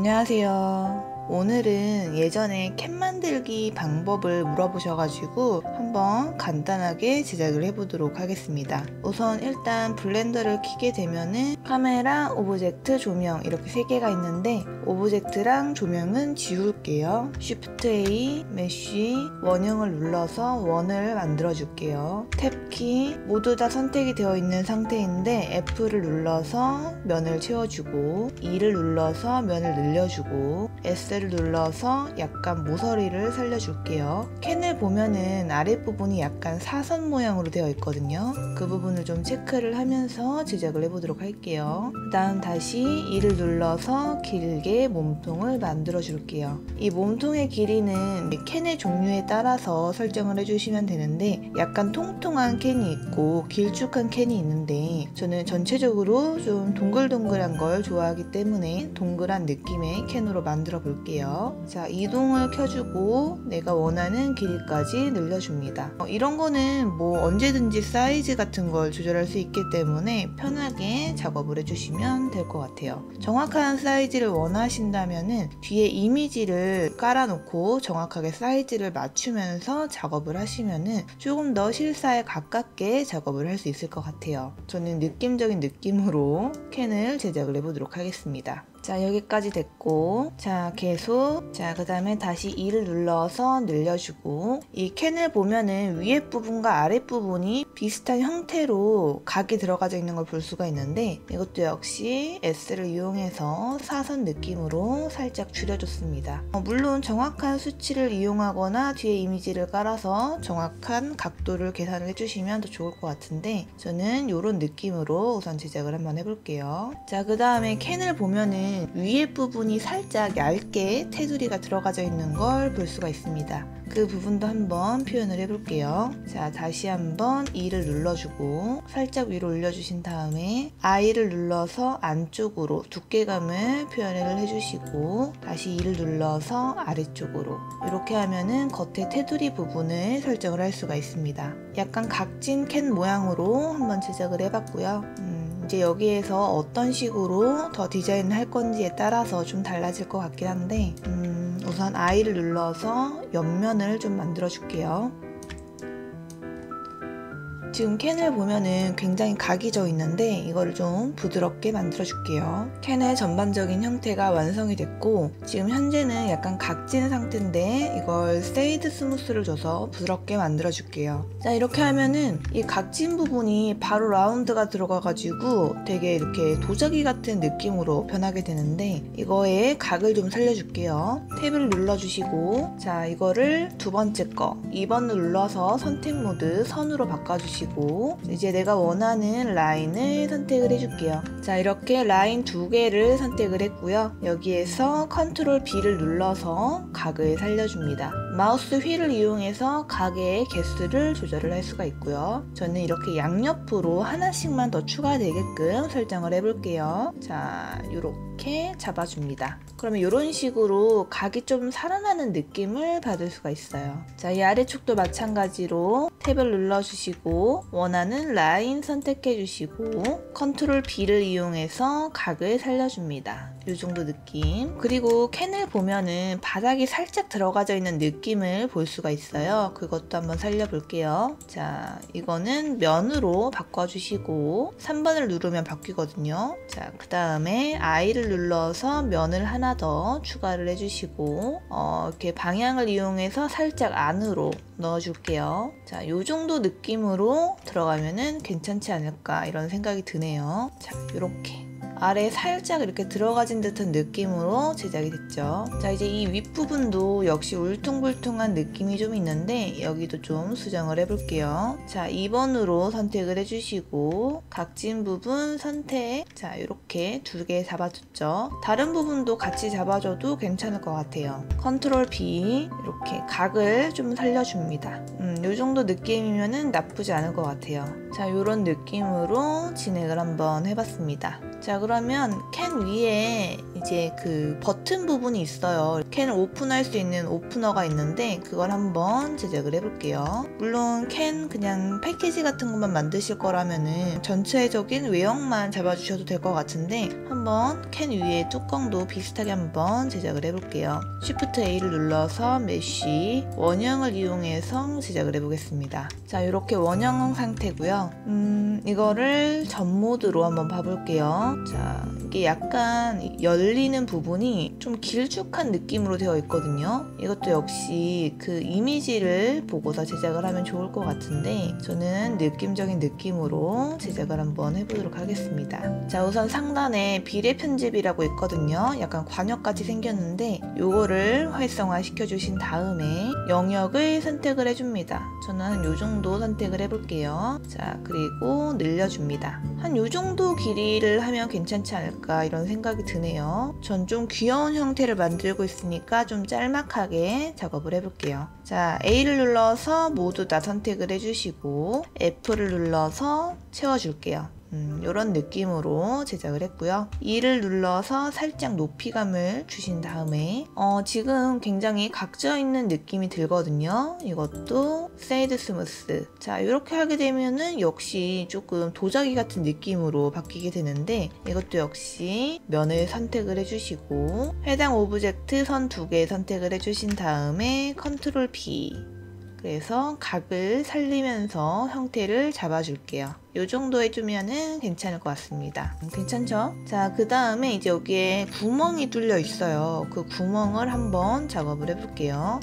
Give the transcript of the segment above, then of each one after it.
안녕하세요. 오늘은 예전에 캔 만들기 방법을 물어보셔가지고 한번 간단하게 제작을 해보도록 하겠습니다. 우선 일단 블렌더를 켜게 되면은 카메라, 오브젝트, 조명 이렇게 세 개가 있는데 오브젝트랑 조명은 지울게요. Shift A, 메쉬, 원형을 눌러서 원을 만들어 줄게요. 탭키 모두 다 선택이 되어 있는 상태인데 F를 눌러서 면을 채워주고 E를 눌러서 면을 늘려주고 S를 눌러서 약간 모서리를 살려줄게요. 캔을 보면은 아랫부분이 약간 사선 모양으로 되어 있거든요. 그 부분을 좀 체크를 하면서 제작을 해보도록 할게요. 그 다음 다시 E를 눌러서 길게 몸통을 만들어 줄게요. 이 몸통의 길이는 캔의 종류에 따라서 설정을 해주시면 되는데 약간 통통한 캔이 있고 길쭉한 캔이 있는데 저는 전체적으로 좀 동글동글한 걸 좋아하기 때문에 동글한 느낌의 캔으로 만들어 볼게요. 자, 이동을 켜주고 내가 원하는 길이까지 늘려줍니다. 이런 거는 뭐 언제든지 사이즈 같은 걸 조절할 수 있기 때문에 편하게 작업을 해주시면 될 것 같아요. 정확한 사이즈를 원하신다면은 뒤에 이미지를 깔아놓고 정확하게 사이즈를 맞추면서 작업을 하시면은 조금 더 실사에 가깝게 작업을 할 수 있을 것 같아요. 저는 느낌적인 느낌으로 캔을 제작을 해보도록 하겠습니다. 자, 여기까지 됐고, 자, 계속, 자, 그 다음에 다시 E를 눌러서 늘려주고, 이 캔을 보면은 위에 부분과 아랫 부분이 비슷한 형태로 각이 들어가져 있는 걸 볼 수가 있는데, 이것도 역시 S를 이용해서 사선 느낌으로 살짝 줄여줬습니다. 물론 정확한 수치를 이용하거나 뒤에 이미지를 깔아서 정확한 각도를 계산을 해주시면 더 좋을 것 같은데, 저는 이런 느낌으로 우선 제작을 한번 해볼게요. 자, 그 다음에 캔을 보면은 위에 부분이 살짝 얇게 테두리가 들어가져 있는 걸 볼 수가 있습니다. 그 부분도 한번 표현을 해볼게요. 자, 다시 한번 E를 눌러주고 살짝 위로 올려주신 다음에 I를 눌러서 안쪽으로 두께감을 표현을 해주시고 다시 E를 눌러서 아래쪽으로 이렇게 하면은 겉에 테두리 부분을 설정을 할 수가 있습니다. 약간 각진 캔 모양으로 한번 제작을 해봤고요. 이제 여기에서 어떤 식으로 더 디자인을 할 건지에 따라서 좀 달라질 것 같긴 한데 우선 I를 눌러서 옆면을 좀 만들어 줄게요. 지금 캔을 보면은 굉장히 각이 져 있는데 이거를 좀 부드럽게 만들어 줄게요. 캔의 전반적인 형태가 완성이 됐고 지금 현재는 약간 각진 상태인데 이걸 세이드 스무스를 줘서 부드럽게 만들어 줄게요. 자, 이렇게 하면은 이 각진 부분이 바로 라운드가 들어가 가지고 되게 이렇게 도자기 같은 느낌으로 변하게 되는데 이거에 각을 좀 살려줄게요. 탭을 눌러주시고 자, 이거를 두 번째 거 2번을 눌러서 선택 모드 선으로 바꿔주시고 이제 내가 원하는 라인을 선택을 해줄게요. 자, 이렇게 라인 두 개를 선택을 했고요. 여기에서 컨트롤 B를 눌러서 각을 살려줍니다. 마우스 휠을 이용해서 각의 개수를 조절을 할 수가 있고요. 저는 이렇게 양옆으로 하나씩만 더 추가되게끔 설정을 해볼게요. 자, 이렇게 잡아줍니다. 그러면 이런 식으로 각이 좀 살아나는 느낌을 받을 수가 있어요. 자, 이 아래쪽도 마찬가지로 탭을 눌러주시고 원하는 라인 선택해 주시고 컨트롤 B를 이용해서 각을 살려줍니다. 이 정도 느낌. 그리고 캔을 보면은 바닥이 살짝 들어가져 있는 느낌을 볼 수가 있어요. 그것도 한번 살려볼게요. 자, 이거는 면으로 바꿔주시고 3번을 누르면 바뀌거든요. 자, 그 다음에 I를 눌러서 면을 하나 더 추가를 해주시고 이렇게 방향을 이용해서 살짝 안으로 넣어줄게요. 자, 요 정도 느낌으로 들어가면은 괜찮지 않을까 이런 생각이 드네요. 자, 요렇게 아래 살짝 이렇게 들어가진 듯한 느낌으로 제작이 됐죠. 자, 이제 이 윗부분도 역시 울퉁불퉁한 느낌이 좀 있는데 여기도 좀 수정을 해볼게요. 자, 2번으로 선택을 해주시고 각진 부분 선택. 자, 이렇게 두 개 잡아줬죠. 다른 부분도 같이 잡아줘도 괜찮을 것 같아요. 컨트롤 B 이렇게 각을 좀 살려줍니다. 이 정도 느낌이면은 나쁘지 않을 것 같아요. 자, 이런 느낌으로 진행을 한번 해봤습니다. 자, 그러면 캔 위에 이제 그 버튼 부분이 있어요. 캔을 오픈할 수 있는 오프너가 있는데 그걸 한번 제작을 해볼게요. 물론 캔 그냥 패키지 같은 것만 만드실 거라면은 전체적인 외형만 잡아주셔도 될 것 같은데 한번 캔 위에 뚜껑도 비슷하게 한번 제작을 해볼게요. Shift A를 눌러서 메쉬 원형을 이용해서 제작을 해보겠습니다. 자, 이렇게 원형 상태고요. 이거를 전 모드로 한번 봐볼게요. 자, 이게 약간 열리는 부분이 좀 길쭉한 느낌으로 되어 있거든요. 이것도 역시 그 이미지를 보고서 제작을 하면 좋을 것 같은데 저는 느낌적인 느낌으로 제작을 한번 해보도록 하겠습니다. 자, 우선 상단에 비례 편집이라고 있거든요. 약간 관역같이 생겼는데 요거를 활성화 시켜주신 다음에 영역을 선택을 해줍니다. 저는 한 요 정도 선택을 해볼게요. 자, 그리고 늘려줍니다. 한 요 정도 길이를 하면 괜찮지 않을까 이런 생각이 드네요. 전 좀 귀여운 형태를 만들고 있으니까 좀 짤막하게 작업을 해볼게요. 자, A를 눌러서 모두 다 선택을 해주시고 F를 눌러서 채워줄게요. 이런 느낌으로 제작을 했고요. 2를 눌러서 살짝 높이감을 주신 다음에 지금 굉장히 각져 있는 느낌이 들거든요. 이것도 세이드 스무스. 자, 이렇게 하게 되면은 역시 조금 도자기 같은 느낌으로 바뀌게 되는데 이것도 역시 면을 선택을 해주시고 해당 오브젝트 선 2개 선택을 해주신 다음에 컨트롤 P. 그래서 각을 살리면서 형태를 잡아줄게요. 이 정도 해주면은 괜찮을 것 같습니다. 괜찮죠? 자, 그 다음에 이제 여기에 구멍이 뚫려 있어요. 그 구멍을 한번 작업을 해볼게요.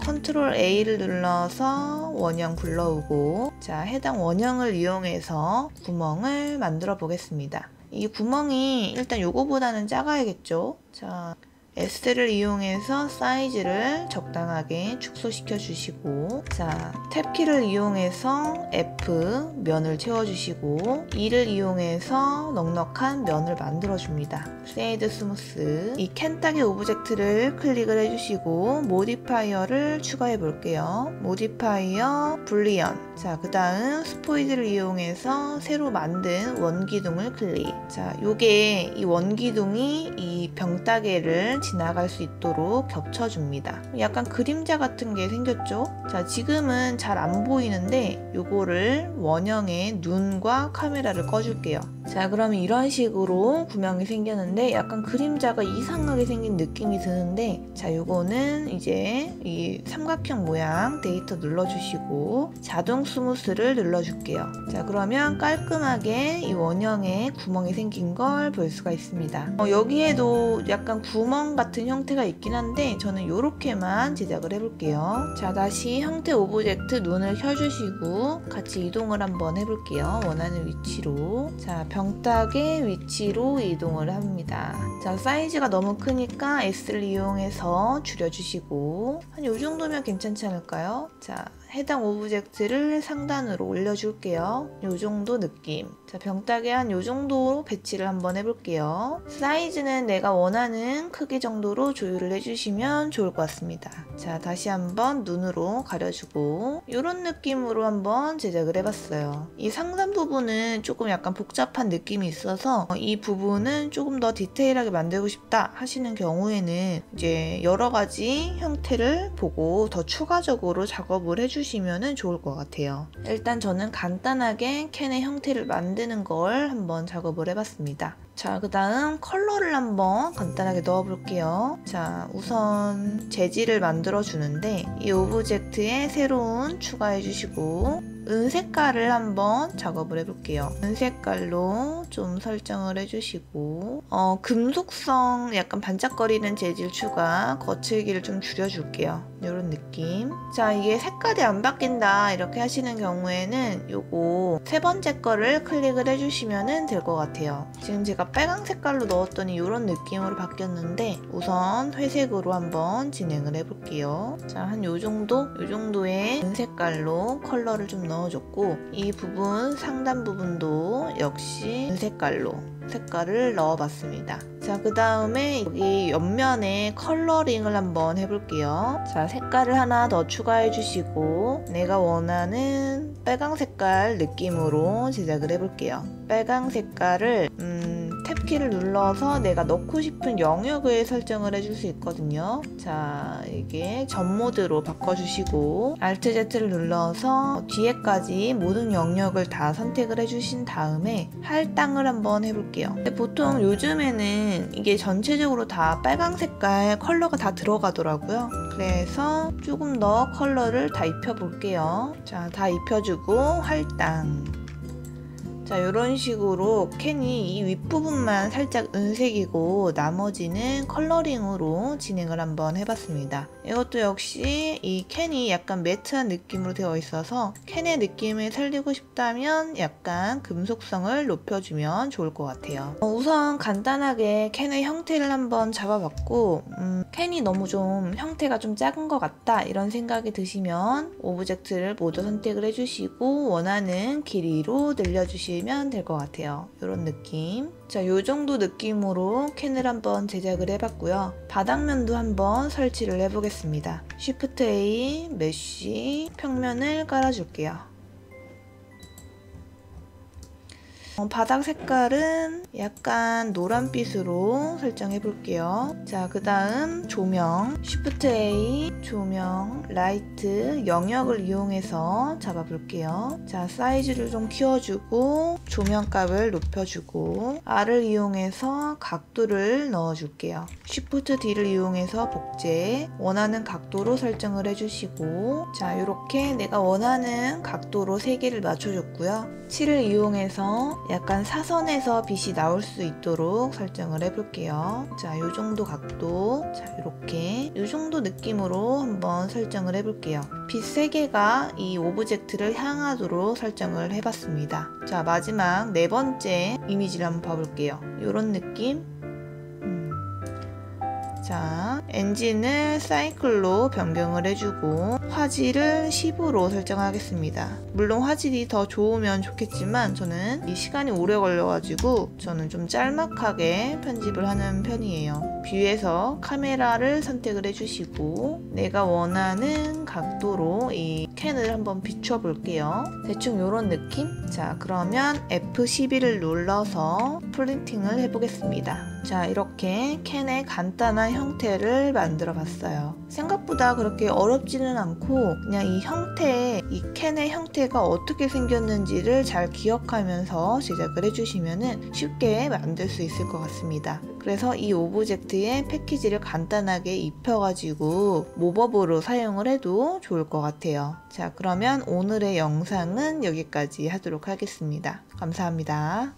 컨트롤 A를 눌러서 원형 불러오고 자, 해당 원형을 이용해서 구멍을 만들어 보겠습니다. 이 구멍이 일단 요거보다는 작아야겠죠? 자, S를 이용해서 사이즈를 적당하게 축소시켜 주시고 자, 탭키를 이용해서 F 면을 채워주시고 E를 이용해서 넉넉한 면을 만들어 줍니다. 세이드 스무스. 이 캔딱의 오브젝트를 클릭을 해주시고 모디파이어를 추가해 볼게요. 모디파이어 불리언. 자, 그 다음 스포이드를 이용해서 새로 만든 원기둥을 클릭. 자, 요게 이 원기둥이 이 병따개를 지나갈 수 있도록 겹쳐줍니다. 약간 그림자 같은 게 생겼죠? 자, 지금은 잘 안 보이는데 요거를 원형의 눈과 카메라를 꺼줄게요. 자, 그러면 이런 식으로 구멍이 생겼는데 약간 그림자가 이상하게 생긴 느낌이 드는데 자, 요거는 이제 이 삼각형 모양 데이터 눌러주시고 자동 스무스를 눌러줄게요. 자, 그러면 깔끔하게 이 원형에 구멍이 생긴 걸 볼 수가 있습니다. 여기에도 약간 구멍 같은 형태가 있긴 한데 저는 이렇게만 제작을 해볼게요. 자, 다시 형태 오브젝트 눈을 켜주시고 같이 이동을 한번 해볼게요. 원하는 위치로. 자, 병딱의 위치로 이동을 합니다. 자, 사이즈가 너무 크니까 S를 이용해서 줄여주시고 한 요 정도면 괜찮지 않을까요? 자, 해당 오브젝트를 상단으로 올려줄게요. 요 정도 느낌. 자, 병따개 한 요 정도 배치를 한번 해볼게요. 사이즈는 내가 원하는 크기 정도로 조율을 해주시면 좋을 것 같습니다. 자, 다시 한번 눈으로 가려주고 이런 느낌으로 한번 제작을 해봤어요. 이 상단 부분은 조금 약간 복잡한 느낌이 있어서 이 부분은 조금 더 디테일하게 만들고 싶다 하시는 경우에는 이제 여러 가지 형태를 보고 더 추가적으로 작업을 해주시면 좋을 것 같아요. 일단 저는 간단하게 캔의 형태를 만드는 걸 한번 작업을 해봤습니다. 자, 그 다음 컬러를 한번 간단하게 넣어 볼게요. 자, 우선 재질을 만들어 주는데 이 오브젝트에 새로운 추가해 주시고 은색깔을 한번 작업을 해볼게요. 은색깔로 좀 설정을 해주시고 금속성 약간 반짝거리는 재질 추가, 거칠기를 좀 줄여줄게요. 이런 느낌. 자, 이게 색깔이 안 바뀐다 이렇게 하시는 경우에는 요거 세 번째 거를 클릭을 해주시면 될 것 같아요. 지금 제가 빨강 색깔로 넣었더니 이런 느낌으로 바뀌었는데 우선 회색으로 한번 진행을 해볼게요. 자, 한 요 정도의 은색깔로 컬러를 좀 넣어줬고 이 부분 상단 부분도 역시 은색깔로 색깔을 넣어봤습니다. 자, 그 다음에 여기 옆면에 컬러링을 한번 해볼게요. 자, 색깔을 하나 더 추가해 주시고 내가 원하는 빨강 색깔 느낌으로 제작을 해볼게요. 빨강 색깔을 탭키를 눌러서 내가 넣고 싶은 영역을 설정을 해줄 수 있거든요. 자, 이게 전 모드로 바꿔주시고 Alt Z를 눌러서 뒤에까지 모든 영역을 다 선택을 해주신 다음에 할당을 한번 해볼게요. 근데 보통 요즘에는 이게 전체적으로 다 빨강 색깔 컬러가 다 들어가더라고요. 그래서 조금 더 컬러를 다 입혀볼게요. 자, 다 입혀주고 할당. 자, 이런 식으로 캔이 이 윗부분만 살짝 은색이고 나머지는 컬러링으로 진행을 한번 해봤습니다. 이것도 역시 이 캔이 약간 매트한 느낌으로 되어 있어서 캔의 느낌을 살리고 싶다면 약간 금속성을 높여주면 좋을 것 같아요. 우선 간단하게 캔의 형태를 한번 잡아봤고 캔이 너무 좀 형태가 좀 작은 것 같다 이런 생각이 드시면 오브젝트를 모두 선택을 해주시고 원하는 길이로 늘려주시면 될 것 같아요. 이런 느낌. 자, 요 정도 느낌으로 캔을 한번 제작을 해봤고요. 바닥면도 한번 설치를 해보겠습니다. Shift A, 메쉬, 평면을 깔아줄게요. 바닥 색깔은 약간 노란빛으로 설정해 볼게요. 자, 그 다음 조명, Shift A, 조명, 라이트, 영역을 이용해서 잡아 볼게요. 자, 사이즈를 좀 키워주고 조명값을 높여주고 R을 이용해서 각도를 넣어줄게요. Shift D를 이용해서 복제, 원하는 각도로 설정을 해주시고, 자, 이렇게 내가 원하는 각도로 3개를 맞춰줬고요. 칠을 이용해서 약간 사선에서 빛이 나올 수 있도록 설정을 해볼게요. 자, 이 정도 각도, 자, 이렇게 이 정도 느낌으로 한번 설정을 해볼게요. 빛 3개가 이 오브젝트를 향하도록 설정을 해봤습니다. 자, 마지막 4번째 이미지를 한번 봐볼게요. 이런 느낌. 자, 엔진을 사이클로 변경을 해주고 화질을 10으로 설정하겠습니다. 물론 화질이 더 좋으면 좋겠지만 저는 이 시간이 오래 걸려가지고 저는 좀 짤막하게 편집을 하는 편이에요. 뷰에서 카메라를 선택을 해주시고 내가 원하는 각도로 이 캔을 한번 비춰 볼게요. 대충 이런 느낌? 자, 그러면 F12를 눌러서 프린팅을 해보겠습니다. 자, 이렇게 캔의 간단한 형태를 만들어 봤어요. 생각보다 그렇게 어렵지는 않고 그냥 이 형태, 이 캔의 형태가 어떻게 생겼는지를 잘 기억하면서 제작을 해주시면 쉽게 만들 수 있을 것 같습니다. 그래서 이 오브젝트에 패키지를 간단하게 입혀가지고 모버브로 사용을 해도 좋을 것 같아요. 자, 그러면 오늘의 영상은 여기까지 하도록 하겠습니다. 감사합니다.